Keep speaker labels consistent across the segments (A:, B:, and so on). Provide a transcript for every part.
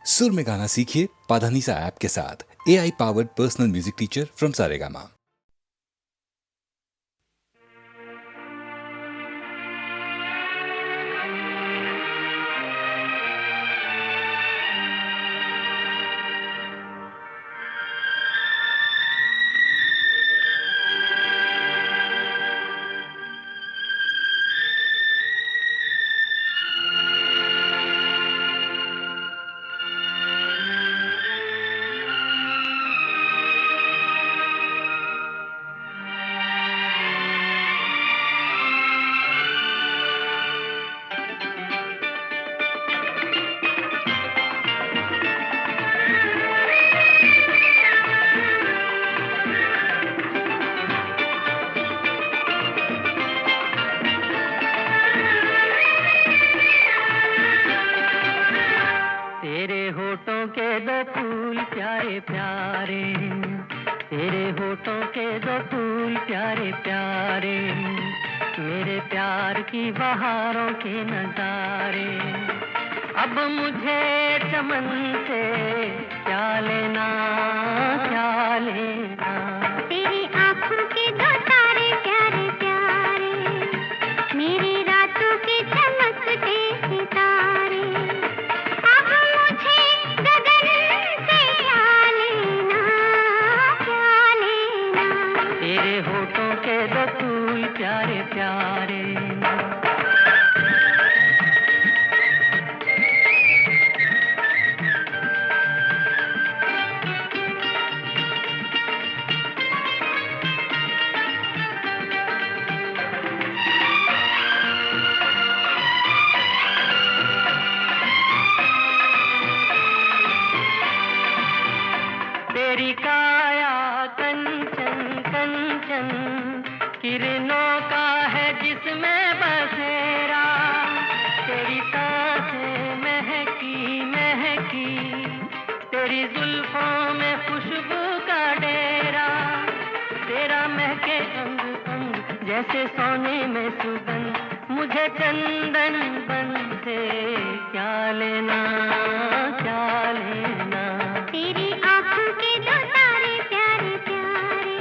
A: सुर में गाना सीखिए पाधानीसा ऐप के साथ। AI powered personal music teacher from Saregama.
B: तेरे होठों के दो फूल प्यारे प्यारे, तेरे होठों के दो फूल प्यारे प्यारे, मेरे प्यार की बहारों के नजारे। अब मुझे चमन से क्या लेना, क्या लेना।
C: तेरी आँखों के दो तारे प्यारे प्यारे, मेरी रातों के चमकते सितारे। अब मुझे गगन से क्या लेना, क्या लेना।
B: तेरे होठों के दो फूल प्यारे प्यारे। तेरी काया कंचन कंचन, किरणों का है जिसमें बसेरा। तेरी सांसें महकी महकी, तेरी जुल्फों में खुशबू का डेरा। तेरा महके अंग अंग जैसे सोने में सुगंध, मुझे चंदन बन से क्या लेना, क्या लेना।
C: तेरी आँखों के दो तारे प्यारे प्यारे,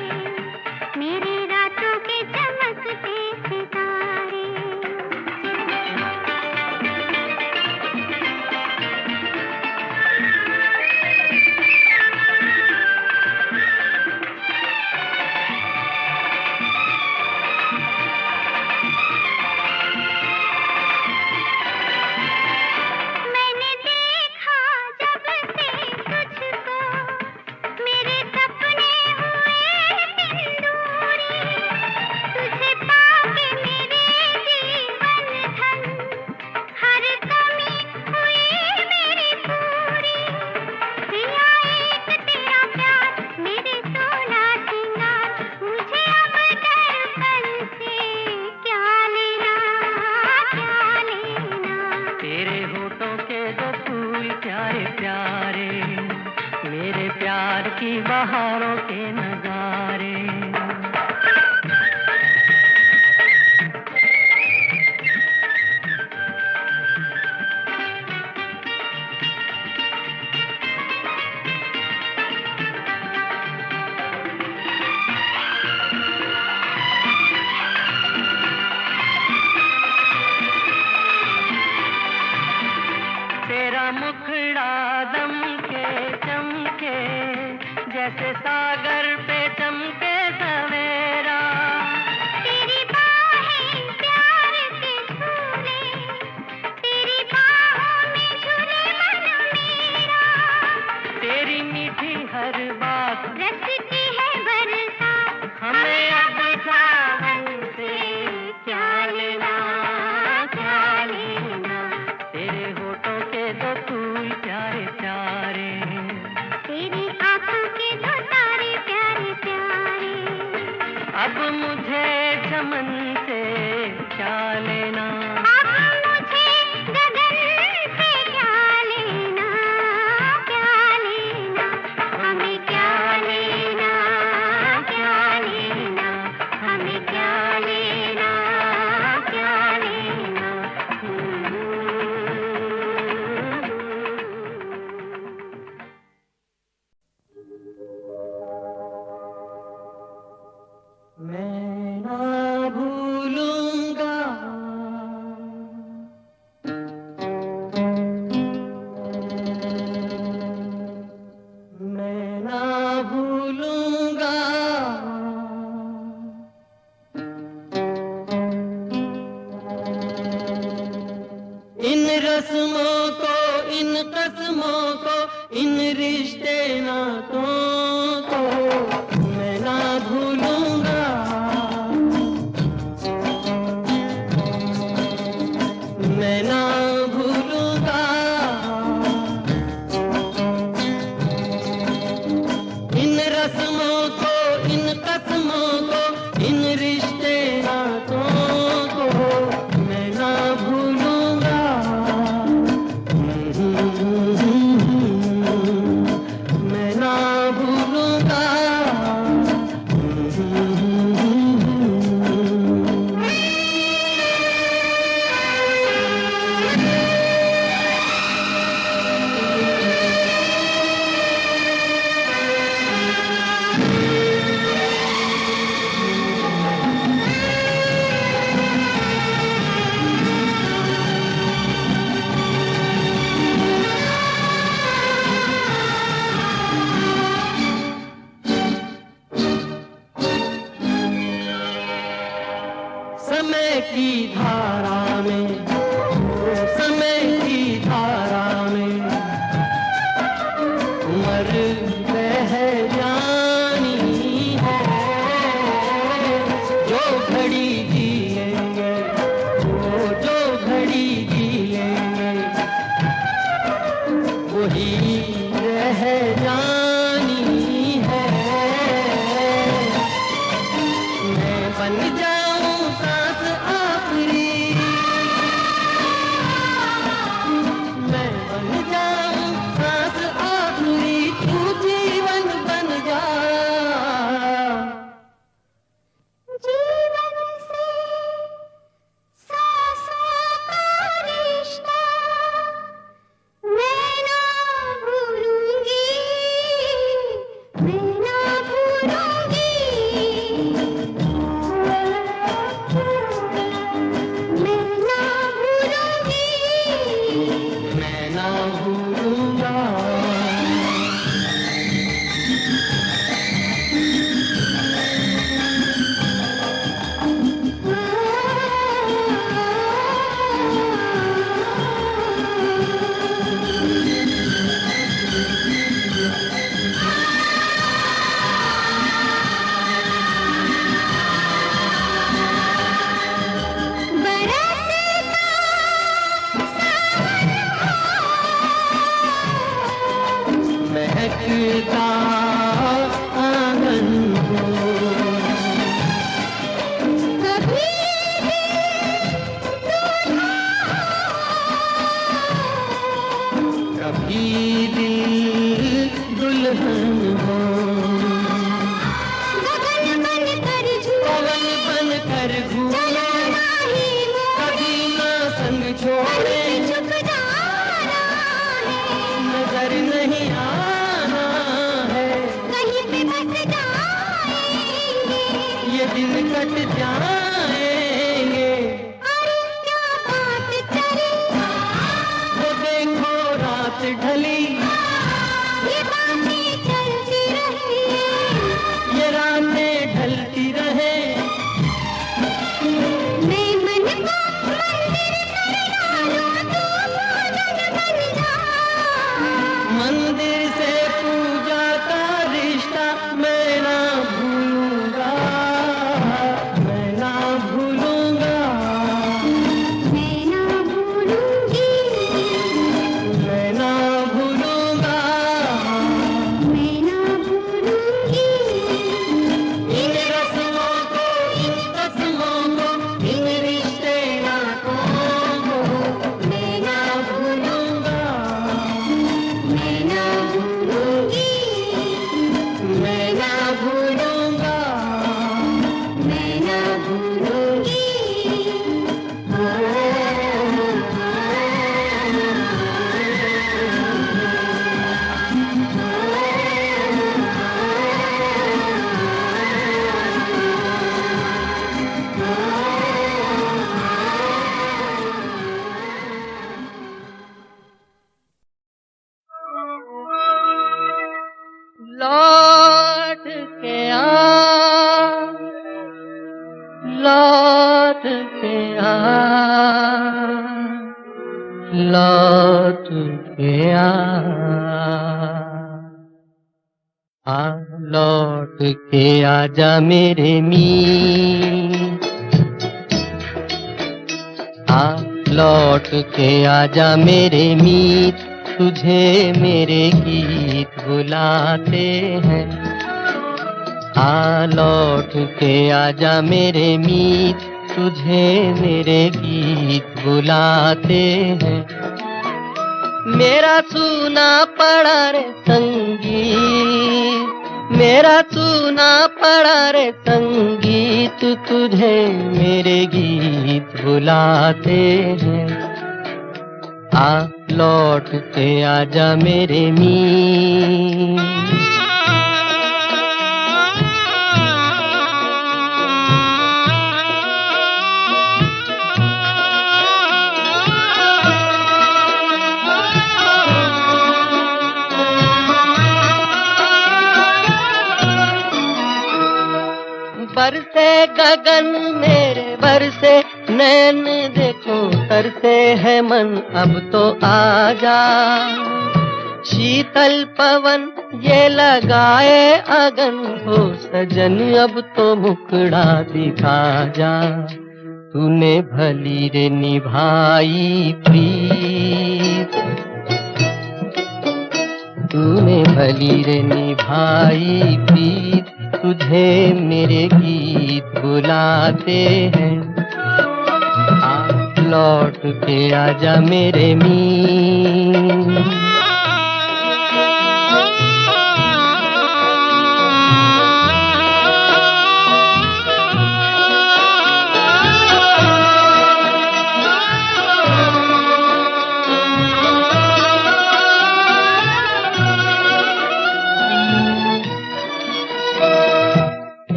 C: मेरी रातों के चमकते सितारे। मैंने देखा जब से तुझको, मेरे सपने हुए सिंदूरी। तुझे पाके मेरे जीवन धन, हर कमी हुई मेरी पूरी। दिया एक तेरा प्यार, मेरे सोना सिंगार, मुझे अब दर्पण से क्या लेना, क्या लेना।
B: तेरे होठों के दो फूल प्यारे प्यारे, मेरे प्यार की बहारों के नजारे। तेरा मुखड़ा दमके चमके, जैसे सागर पे चमके सवेरा।
C: तेरी बाहें प्यार के झूले, तेरी बाहों में झूले मन मेरा।
B: तेरी मीठी हर बात
C: रस की है बरसात,
B: हमें अब सावन से क्या लेना, क्या लेना। तेरे होठों के दो फूल प्यारे प्यारे,
C: तेरी आँखों के दो तारे प्यारे प्यारे।
B: अब मुझे चमन से क्या लेना।
C: अब मुझे गगन से क्या लेना, क्या लेना। हमें क्या लेना, क्या लेना। हमें क्या लेना, क्या लेना।
B: रस्मों को, इन रिश्ते नातों को मैं ना भूलूंगा, मैं ना भूलूंगा। इन रस्मों को, इन कस्मों को, इन रिश्ते नातों को मैं ना भूलूंगा, मैं ना भूलूंगा। समय की धारा में, समय की धारा में उम्र बह जानी है, जो घड़ी जिएंगे, वो जो घड़ी जिएंगे वही रह जानी है। मैं बन जाऊं सांस आखिरी, मैं बन जाऊं सांस आखिरी, तू जीवन बन जा।
C: जीवन से सांसों का रिश्ता मैं ना भूलूंगी, मैं ना भूलूंगी, मैं ना भूलूंगी,
B: मैं ना भूलूंगा। महकता आंगन को कभी दिल दुल्हन हो, पवन बन कर घूमे, कभी ना संग छोड़े, नजर नहीं आना है, ये दिन कट जाएंगे। वो देखो रात ढली, ये रातें ढलती रहे, मंदिर से पूजा का रिश्ता मैं ना भूलूंगा, मैं ना भूलूंगा,
C: मैं ना भूलूंगी,
B: मैं ना भूलूंगा।
C: मैं ना भूलूंगी,
B: इन रस्मों को, इन कस्मों को, इन रिश्ते नातों को मैं ना भूलूंगा,
C: मैं ना भूलूंगी,
B: मैं ना भूलूंगा,
C: मैं ना भूलूंगी।
B: लौट के आ, लौट के आ, लौट के आ लौट के आजा मेरे मीत, आ लौट के आजा मेरे मीत, तुझे मेरे गीत बुलाते हैं। आ लौट के आजा मेरे मीत, तुझे मेरे गीत बुलाते हैं। मेरा सूना पड़ा रे संगीत, मेरा सूना पड़ा रे संगीत, तुझे मेरे गीत बुलाते हैं। आ लौट के आजा मेरे मीत। बरसे गगन मेरे बरसे नैन, देखो तरसे है मन, अब तो आजा। शीतल पवन ये लगाए अगन, हो सजन अब तो मुखड़ा दिखा जा। तूने भली रे निभाई प्रीत, तूने भली रे निभाई प्रीत, तुझे मेरे गीत बुलाते हैं। आ लौट के आजा मेरे मीत।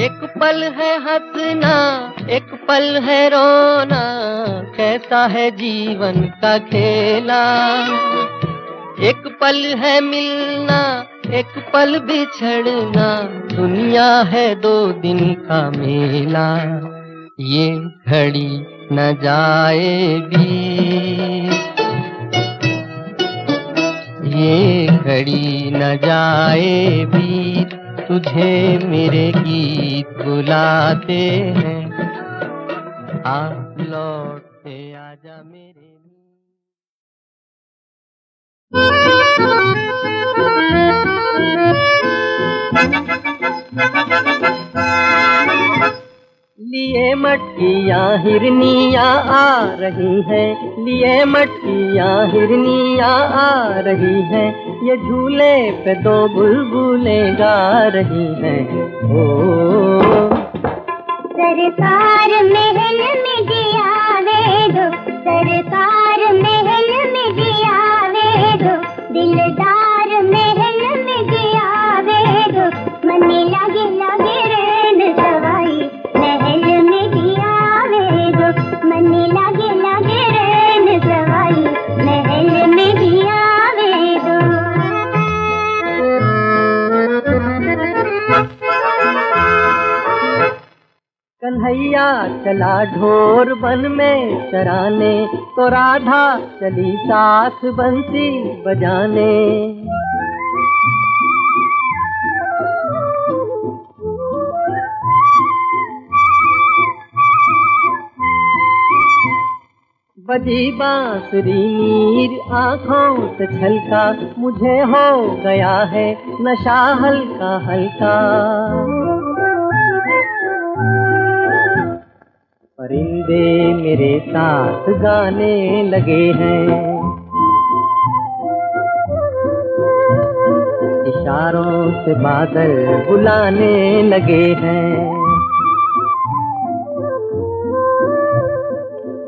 B: एक पल है हंसना, एक पल है रोना, कैसा है जीवन का खेला। एक पल है मिलना, एक पल बिछड़ना, दुनिया है 2 दिन का मेला। ये घड़ी न जाए बीत, ये घड़ी न जाए बीत, तुझे मेरे गीत बुलाते हैं। आ लौट के आजा मेरे लिए मटकियाँ हिरनियाँ आ रही हैं, लिए मटकियाँ हिरनियाँ आ रही हैं, ये झूले पे 2 बुलबुलें गा रही हैं। ओ
C: सरकार महल में दिया वे दो, सरकार महल में दिया वे दो, दिलदार महल में दिया वे दो, मन लगे लगे रैन सवाई महल में दिया वे दो, मन लगे लगे रैन सवाई महल में दिया वे दो।
B: कन्हैया चला ढोर वन में चराने, तो राधा चली साथ बंसी बजाने। बजी बांसुरी नीर आँखों से छलका, मुझे हो गया है नशा हल्का हल्का। परिंदे मेरे साथ गाने लगे हैं, इशारों से बादल बुलाने लगे हैं।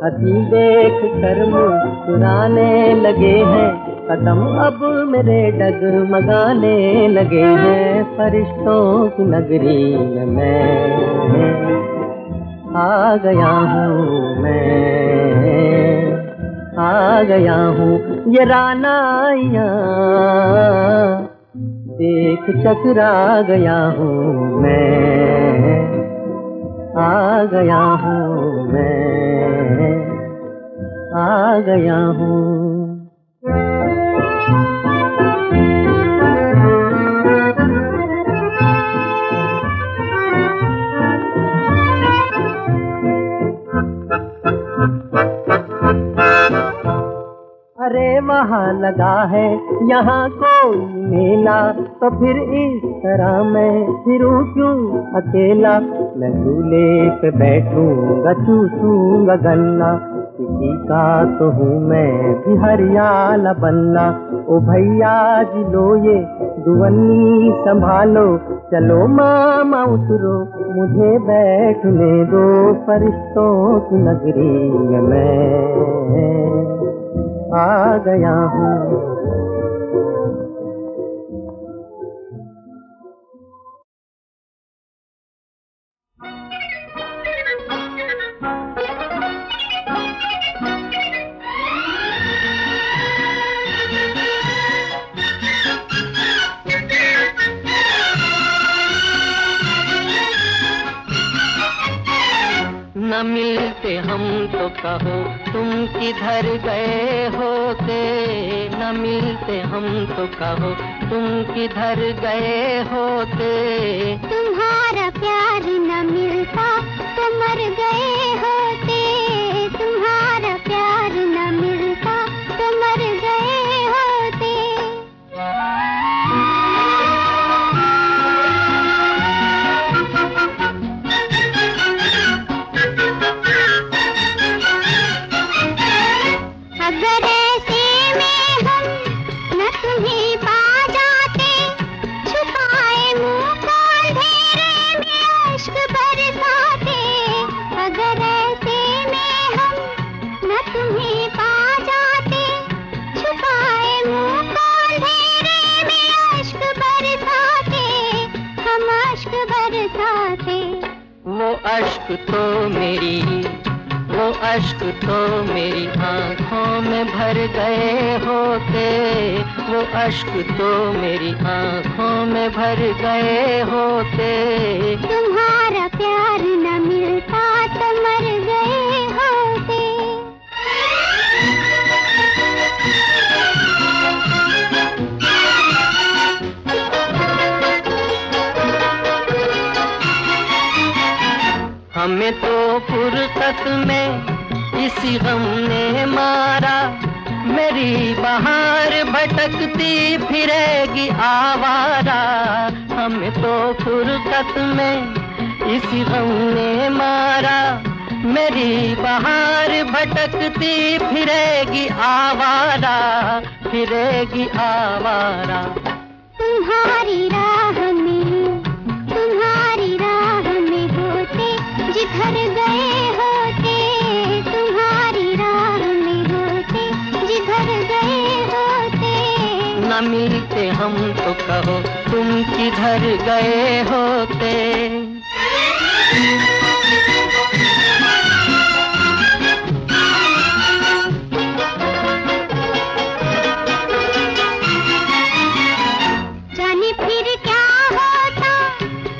B: हंसी देख कर मुस्कुराने लगे हैं, कदम अब मेरे डगमगाने लगे हैं। फरिश्तों की नगरी में मैं आ गया हूँ, मैं आ गया हूँ। ये रानाइयाँ देख चकरा गया हूँ, मैं आ गया हूँ, मैं आ गया हूँ। वहाँ लगा है यहाँ कोई मेला, तो फिर इस तरह मैं फिरूं क्यों अकेला। मैं झूले पे बैठूंगा चूसूंगा गन्ना, किसी का तो हूँ मैं भी हरियाला बन्ना। ओ भैया जी लो ये दुवन्नी संभालो, चलो मामा उतरो मुझे बैठने दो, फरिश्तों की नगरी में मैं आ गया हूँ। न मिलते हम तो कहो तुम किधर गए होते, न मिलते हम तो कहो तुम किधर गए होते।
C: तुम्हारा प्यार न मिलता तो मर गए होते, तुम्हारा प्यार न मिलता तो मर गए होते। अगर ऐसे में हम न तुम्हें पा जाते, छुपाए मुंह को अंधेरे में अश्क बरसाते। अगर ऐसे में हम न तुम्हें पा जाते, छुपाए मुंह को अंधेरे में अश्क बरसाते, हम अश्क बरसाते।
B: वो अश्क तो मेरी, वो अश्क तो मेरी आँखों में भर गए होते, वो अश्क तो मेरी आँखों में भर गए होते।
C: तुम्हारा प्यार न मिलता तो मर गए होते।
B: हमें तो फुर्सत में इसी गम ने मारा, मेरी बहार भटकती फिरेगी आवारा। हमें तो फुर्सत में इसी गम ने मारा, मेरी बहार भटकती फिरेगी आवारा, फिरेगी आवारा।
C: तुम्हारी राह में, तुम्हारी राह में होते जिधर गए होते, तुम्हारी राह में होते जिधर गए होते।
B: न मिलते हम तो कहो तुम किधर गए होते।
C: जाने फिर क्या होता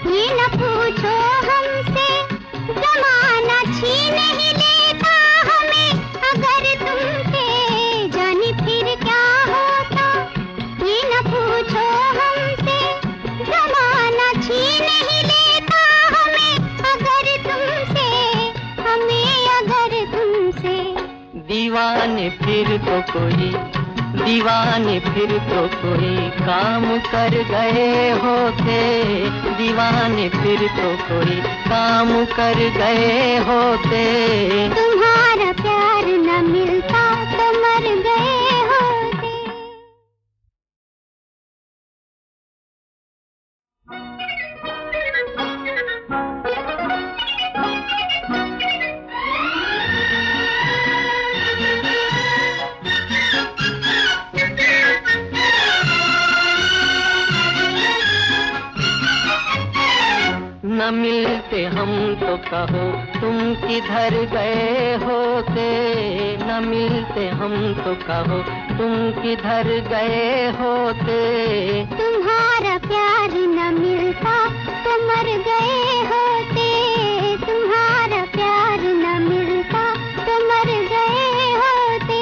C: ये न पूछो हमसे, जमाना छीन ही लेता हमें अगर तुमसे। जाने फिर क्या होता ये न पूछो हमसे, जमाना छीन ही लेता हमें अगर तुमसे, हमें अगर तुमसे।
B: दीवाने फिर तो कोई, दीवाने फिर तो कोई काम कर गए होते, दीवाने फिर तो कोई काम कर गए होते।
C: तुम्हारा प्यार न मिलता तो मर गए होते।
B: न मिलते हम तो कहो तुम किधर गए होते, न मिलते हम तो कहो तुम किधर गए होते।
C: तुम्हारा प्यार न मिलता तो मर गए होते, तुम्हारा प्यार न मिलता तो मर गए होते।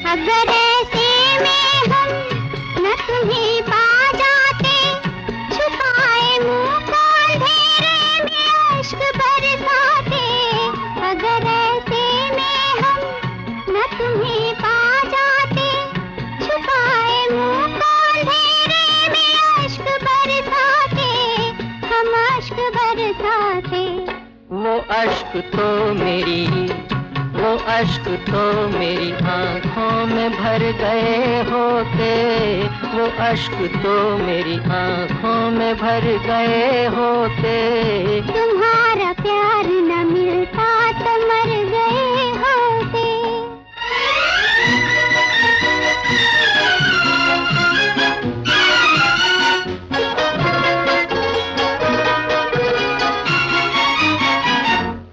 C: अगर ऐसे में हम न तुम्हें पा जाते, अश्क बरसाते।
B: वो अश्क तो मेरी आँखों में भर गए होते, वो अश्क तो मेरी आँखों में भर गए होते।
C: तुम्हारा प्यार न मिलता तो मर गए होते।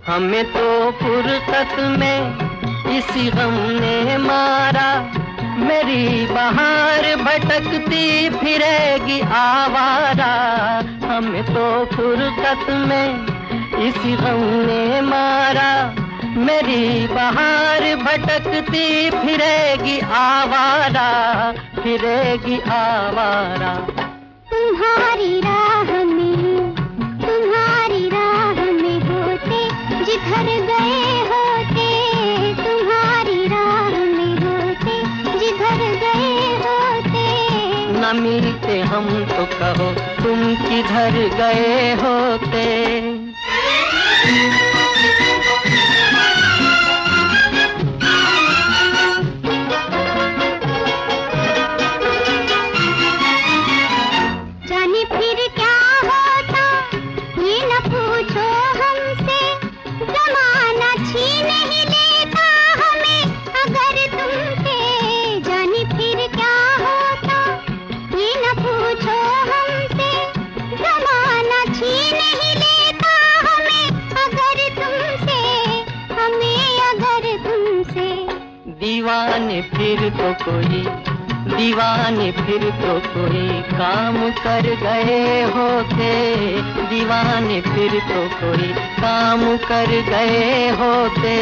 B: हमें तो फुर्सत में इसी गम ने मारा, मेरी बहार भटकती फिरेगी आवारा। हमें तो फुर्सत में इसी गम ने मारा, मेरी बहार भटकती फिरेगी आवारा, फिरेगी आवारा।
C: तुम्हारी राह में होते जिधर गए होते, तुम्हारी राह में होते जिधर गए होते।
B: न मिलते हम तो कहो तुम किधर गए होते।
C: जाने फिर क्या होता ये न पूछो हमसे, ज़माना छीन ही लेता हमें अगर तुमसे। जाने फिर क्या होता ये न पूछो हमसे, ज़माना छीन ही लेता हमें अगर तुमसे, हमें अगर तुमसे।
B: दीवाने फिर तो कोई काम कर गए होते, दीवाने फिर तो कोई काम कर गए होते।